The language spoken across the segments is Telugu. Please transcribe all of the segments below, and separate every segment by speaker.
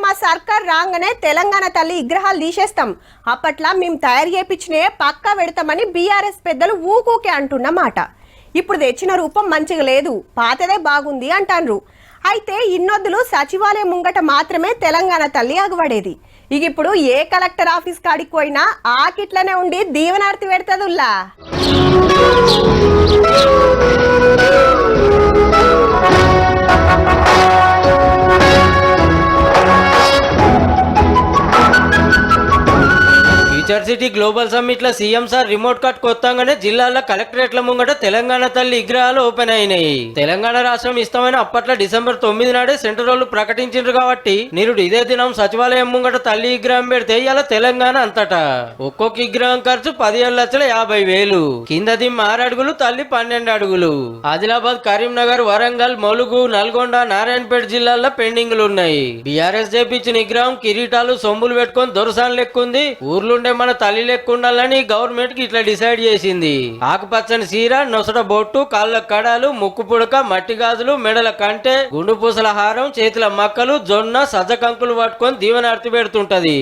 Speaker 1: మా సర్కార్ రాగానే తెలంగాణ తల్లి విగ్రహాలు తీసేస్తాం, అప్పట్లా మేము తయారు చేయించినే పక్కా పెడతామని బీఆర్ఎస్ పెద్దలు ఊకూకే అంటున్నమాట. ఇప్పుడు తెచ్చిన రూపం మంచిగా లేదు, పాతదే బాగుంది అంటాన్రు. అయితే ఇన్నొద్దులు సచివాలయం ముంగట మాత్రమే తెలంగాణ తల్లి అగబడేది. ఇక ఇప్పుడు ఏ కలెక్టర్ ఆఫీస్ కాడికి పోయినా ఆకిట్లనే ఉండి దీవెనార్తి పెడతదుల్లా.
Speaker 2: ఫ్యూచర్ సిటీ గ్లోబల్ సమ్మిట్ లో సీఎం సార్ రిమోట్ కట్ కొత్తగానే జిల్లాలో కలెక్టరేట్ల ముంగట తెలంగాణ తల్లి విగ్రహాలు ఓపెన్ అయినాయి. తెలంగాణ రాష్ట్రం ఇస్తామని అప్పట్లో డిసెంబర్ 9 నాడే సెంట్రల్ వాళ్ళు ప్రకటించారు కాబట్టి నిరుడు ఇదే దినం సచివాలయం ముంగట తల్లి విగ్రహం పెడితే ఇలా తెలంగాణ అంతటా ఒక్కొక్క విగ్రహం ఖర్చు 17,50,000. కింద దిమ్మ 6 అడుగులు, తల్లి 12 అడుగులు. ఆదిలాబాద్, కరీంనగర్, వరంగల్, ములుగు, నల్గొండ, నారాయణపేట జిల్లాల్లో పెండింగ్లు ఉన్నాయి. బీఆర్ఎస్ చేపించిన విగ్రహం కిరీటాలు, సొమ్ములు పెట్టుకొని దొరసాన్ లెక్కుంది. ఊర్లుండే మన తల్లి లెక్క ఉండాలని గవర్నమెంట్ కి ఇట్లా డిసైడ్ చేసింది. ఆకుపచ్చని చీర, నొసట బొట్టు, కాళ్ళ కడాలు, ముక్కు పుడక, మట్టి గాజులు, మెడల కంటె, గుండు పూసల హారం, చేతుల మక్కలు, జొన్న, సజ్జ కంకులు పట్టుకొని దీవెనార్తి పెడుతుంటది.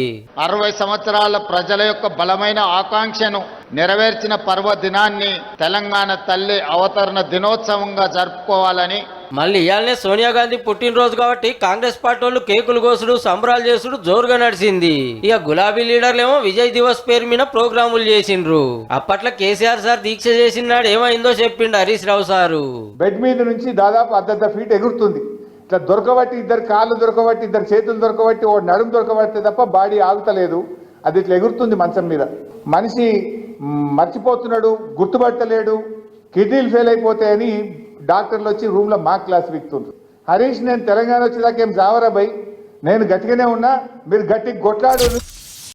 Speaker 3: 60 సంవత్సరాల ప్రజల యొక్క బలమైన ఆకాంక్షను నెరవేర్చిన పర్వదినాన్ని తెలంగాణ తల్లి అవతరణ దినోత్సవంగా జరుపుకోవాలని
Speaker 2: మళ్ళీ ఇయాలనే సోనియా గాంధీ పుట్టినరోజు కాబట్టి కాంగ్రెస్ పార్టీ వాళ్ళు కేకులు కోసుడు, సంబరాలు చేసుడు జోరుగా నడిచింది. ఇక గులాబీ లీడర్లేమో విజయ్ దివస్ పేరు మీద ప్రోగ్రాములు చేసిండ్రు. అప్పట్లో కేసీఆర్ సార్ దీక్ష చేసినాడు, ఏమైందో చెప్పిండు హరీష్ రావు సారు.
Speaker 4: బెడ్ మీద నుంచి దాదాపు 1.5 ఫీట్ ఎగురుతుంది. ఇట్లా దొరకబట్టి, ఇద్దరు కాళ్ళు దొరకబట్టి, ఇద్దరు చేతులు దొరకబట్టి, ఓ నడుము దొరకబడితే తప్ప బాడీ ఆగుతలేదు. అది ఇట్లా ఎగురుతుంది మంచం మీద. మనిషి మర్చిపోతున్నాడు, గుర్తుపట్టలేడు, కిడ్నీలు ఫెయిల్ అయిపోతాయని డాక్టర్లు వచ్చి రూమ్లో మాక్ క్లాస్ విక్తుండ్రు. హరీష్, నేను తెలంగాణ వచ్చేదాకా ఏం జావరా భయ్, నేను గట్టిగానే ఉన్నా, మీరు గట్టిగా కొట్లాడు.